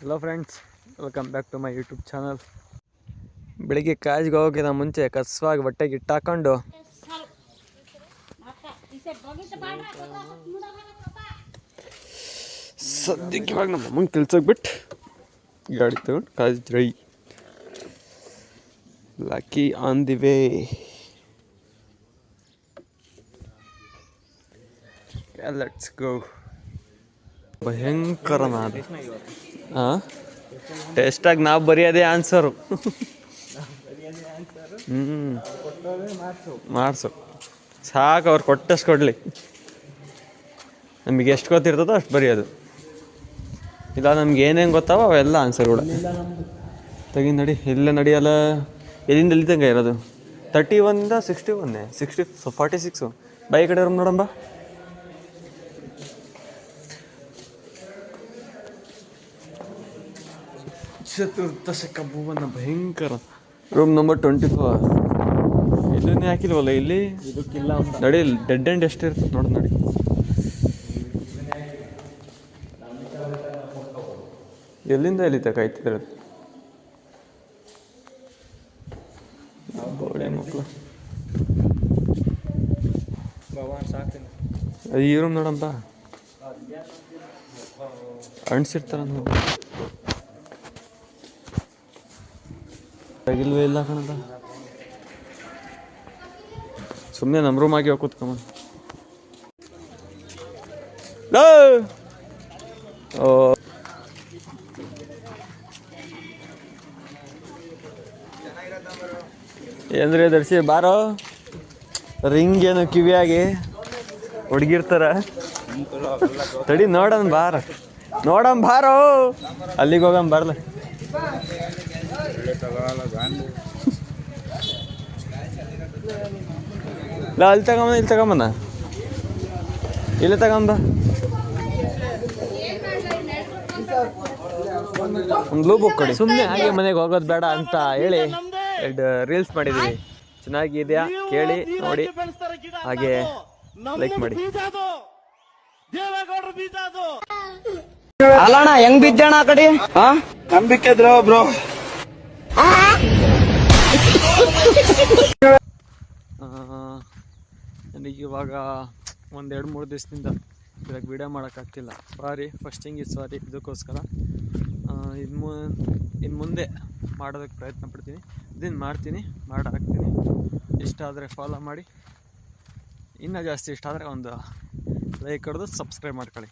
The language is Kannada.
Hello friends, welcome back to my YouTube channel. ಬೆಳಿಗ್ಗೆ ಕಾಲೇಜ್ಗೆ ಹೋಗೋಕ್ಕಿಂತ ಮುಂಚೆ ಕಸವಾಗಿ ಬಟ್ಟೆಗೆ ಇಟ್ಟಾಕೊಂಡು ಸದ್ಯಕ್ಕೆ ಇವಾಗ ನಮ್ಮ ಅಮ್ಮಂಗೆ ಕೆಲ್ಸಕ್ಕೆ ಬಿಟ್ಟು ಗಾಡಿ ತಗೊಂಡು college ride lucky on the way. Let's go. ಭಯಂಕರ ನಾದ. ಹಾಂ, ಟೆಸ್ಟಾಗಿ ನಾವು ಬರೆಯೋದೇ ಆನ್ಸರು. ಮಾಡಿಸು ಸಾಕು, ಅವ್ರು ಕೊಟ್ಟಷ್ಟು ಕೊಡಲಿ. ನಮಗೆ ಎಷ್ಟು ಗೊತ್ತಿರ್ತದೋ ಅಷ್ಟು ಬರೆಯೋದು. ಇಲ್ಲ ನಮ್ಗೆ ಏನೇನು ಗೊತ್ತಾವೋ ಅವೆಲ್ಲ ಆನ್ಸರ್ಗಳು ತೆಗಿ. ನಡಿ, ಇಲ್ಲೇ ನಡಿಯಲ್ಲ. ಎಲ್ಲಿಂದ ಎಲ್ಲಿ ತನಕ ಇರೋದು? 31 61 46. ಬೈ ಕಡೆ ರೂಮ್ ನೋಡಂಬ. ಚತುರ್ದಶಕ ಭುವನ ಭಯಂಕರ. Room number 24. ಇದನ್ನೇ ಹಾಕಿಲ್ವಲ್ಲ ಇಲ್ಲಿ. ನಡಿ, ಡೆಡ್ ಎಂಡ್ ಎಷ್ಟು ಇರ್ತದೆ ನೋಡಿ. ನಡಿ, ಎಲ್ಲಿಂದ ಎಲ್ಲಿ ತಕಾಯ್ತಿದ್ರೆ ಗೋಡೆ ಮಕ್ಕಳು. ಈ ರೂಮ್ ನೋಡಂಪ, ಅಣ್ಸಿರ್ತಾರ ನೋಡಿ. ತಗಿಲ್ವೇ ಇಲ್ಲ ಕಣದ. ಸುಮ್ಮನೆ ನಮ್ಮ ರೂಮ್ ಆಗಿ ಹೋಗಿ ಕೂತ್ಕೊಂಬ. ಏನ್ರಿ ದರ್ಶಿ ಬಾರೋ. ರಿಂಗ್ ಏನು ಕಿವಿಯಾಗಿ ಹುಡುಗಿರ್ತಾರ. ತಡಿ ನೋಡನ್ ಬಾರ, ಬಾರೋ. ಅಲ್ಲಿಗೆ ಹೋಗಮ್ ಬಾರ್ಲ. ಅಲ್ಲಿ ತಗೊಂಬ, ಇಲ್ಲಿ ತಗೊಂಬನ, ಇಲ್ಲೇ ತಗೊಂಬ. ಒಂದು ಬ್ಲೂ ಬುಕ್ ಕೊಡಿ. ಸುಮ್ಮನೆ ಹಾಗೆ ಮನೆಗೆ ಹೋಗೋದು ಬೇಡ ಅಂತ ಹೇಳಿ 2 ರೀಲ್ಸ್ ಮಾಡಿದ್ದೀವಿ. ಚೆನ್ನಾಗಿದೆಯಾ ಕೇಳಿ ನೋಡಿ, ಹಾಗೆ ಲೈಕ್ ಮಾಡಿ. ಅಲ್ಲಣ್ಣ ಹೆಂಗ್ ಬಿದ್ದಣ್ಣ ಆ ಕಡೆ? ನಂಬಿಕೆ ಬ್ರೋ. ನನಗೆ ಇವಾಗ 1-2-3 ದಿವಸದಿಂದ ಇವಾಗ ವೀಡಿಯೋ ಮಾಡೋಕ್ಕಾಗ್ತಿಲ್ಲ. ಸಾರಿ, ಫಸ್ಟಿಂಗ್ ಸಾರಿ. ಇದಕ್ಕೋಸ್ಕರ ಇನ್ನು ಮುಂದೆ ಮಾಡೋದಕ್ಕೆ ಪ್ರಯತ್ನ ಪಡ್ತೀನಿ. ಇದನ್ನು ಹಾಕ್ತೀನಿ. ಇಷ್ಟ ಆದರೆ ಫಾಲೋ ಮಾಡಿ. ಇನ್ನೂ ಜಾಸ್ತಿ ಇಷ್ಟ ಆದರೆ ಒಂದು ಲೈಕ್ ಹೊಡೆದು ಸಬ್ಸ್ಕ್ರೈಬ್ ಮಾಡ್ಕೊಳ್ಳಿ.